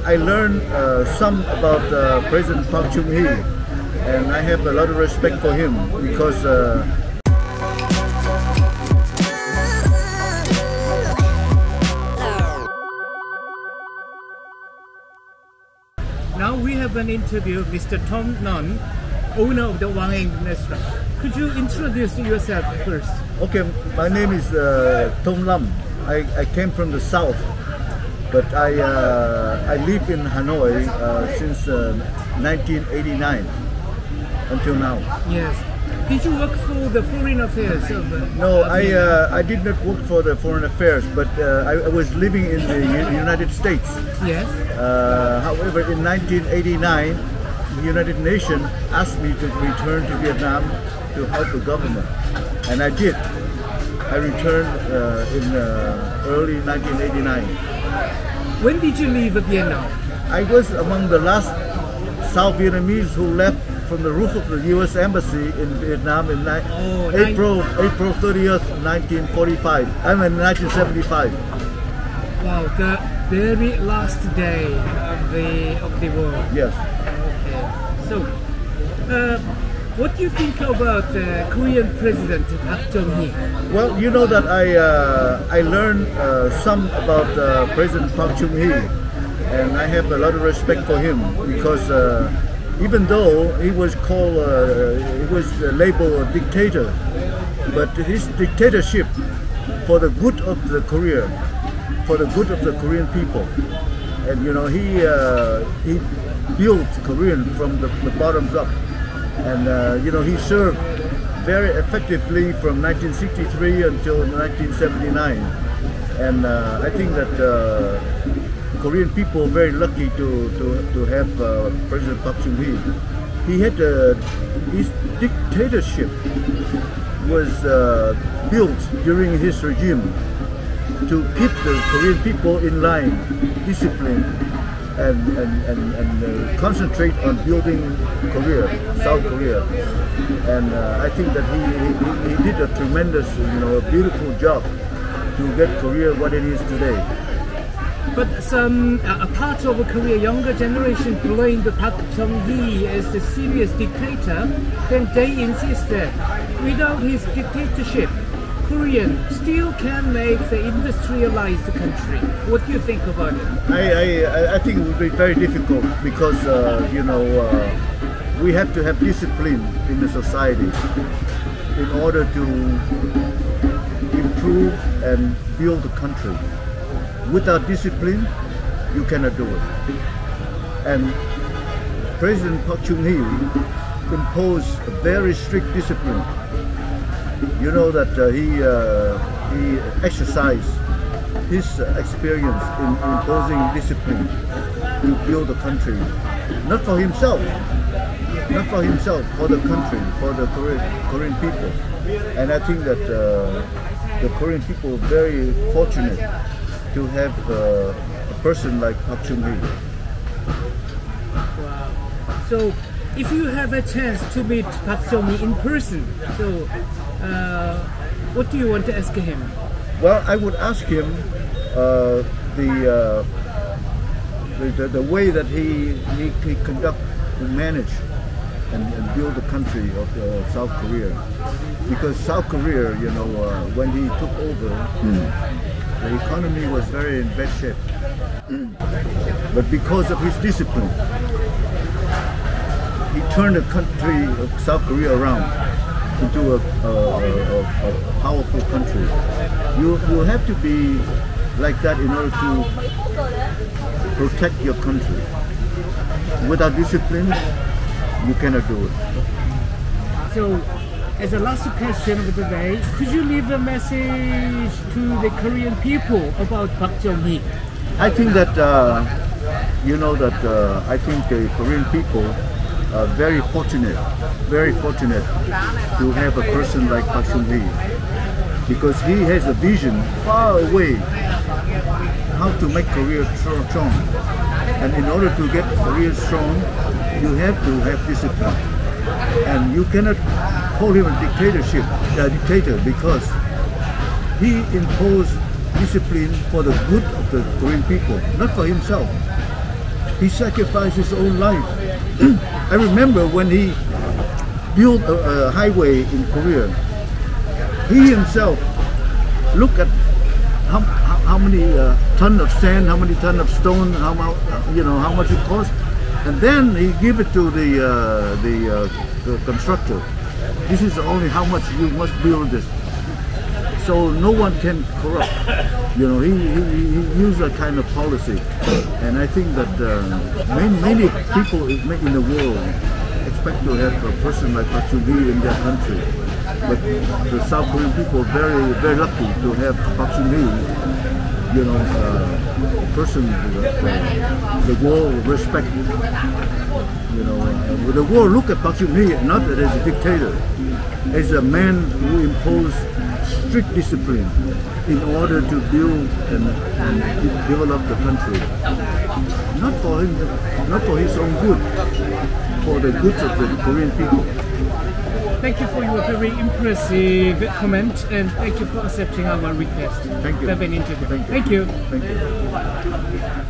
I learned some about President Park Chung-hee, and I have a lot of respect for him because now we have an interview with Mr. Tom Nun, owner of the Wang Eng restaurant. Could you introduce yourself first? Okay, my name is Tom Lam. I came from the south, but I live in Hanoi since 1989 until now. Yes. Did you work for the foreign affairs of No, I did not work for the foreign affairs, but I was living in the United States. Yes. However, in 1989, the United Nations asked me to return to Vietnam to help the government, and I did. I returned in early 1989. When did you leave Vietnam? I was among the last South Vietnamese who left from the roof of the U.S. Embassy in Vietnam in April 30th, 1945. 1975. Wow, the very last day of the war. Yes. Okay. So, what do you think about the Korean President Park Chung-hee? Well, you know that I learned some about President Park Chung-hee, and I have a lot of respect for him because even though he was labeled a dictator, but his dictatorship for the good of the Korea, for the good of the Korean people, and you know he built Korean from the bottoms up. And you know, he served very effectively from 1963 until 1979, and I think that Korean people are very lucky to have President Park Chung-hee. He had his dictatorship was built during his regime to keep the Korean people in line, disciplined, and concentrate on building Korea, South Korea, and I think that he did a tremendous, a beautiful job to get Korea what it is today. But some a part of Korea younger generation blamed Park Chung-hee as a serious dictator. Then they insist that without his dictatorship, Korean still can make the industrialized country. What do you think about it? I think it would be very difficult because we have to have discipline in the society in order to improve and build the country. Without discipline, you cannot do it. And President Park Chung-hee imposed a very strict discipline. You know that he exercised his experience in imposing discipline to build the country, not for himself, for the country, for the Korean people. And I think that the Korean people are very fortunate to have a person like Park Chung-hee. Wow. So, if you have a chance to meet Park Chung-hee in person, so what do you want to ask him? Well, I would ask him the way that he conduct and manage and build the country of South Korea, because South Korea, when he took over, the economy was very in bad shape. But because of his discipline, he turned the country of South Korea around into a powerful country. You have to be like that in order to protect your country. Without discipline, you cannot do it. So, as a last question of the day, could you leave a message to the Korean people about Park Chung-hee? I think that I think the Korean people are very fortunate to have a person like Park Chung-hee, because he has a vision far away how to make Korea strong. And in order to get Korea strong, you have to have discipline. And you cannot call him a dictator, because he imposed discipline for the good of the Korean people, not for himself. He sacrificed his own life. I remember when he built a highway in Korea, he himself looked at how many ton of sand, how many ton of stone, how much it cost, and then he gave it to the constructor. This is only how much you must build this, so no one can corrupt. He used that kind of policy, and I think that many people in the world expect to have a person like Park Chung-hee in their country. But the South Korean people are very, very lucky to have Park Chung-hee, person that the world respect. The world look at Park Chung-hee not as a dictator, as a man who imposed strict discipline in order to build and develop the country. Not for him, not for his own good, for the good of the Korean people. Thank you for your very impressive comment, and thank you for accepting our request. Thank you. To have an interview. Thank you. Thank you. Thank you.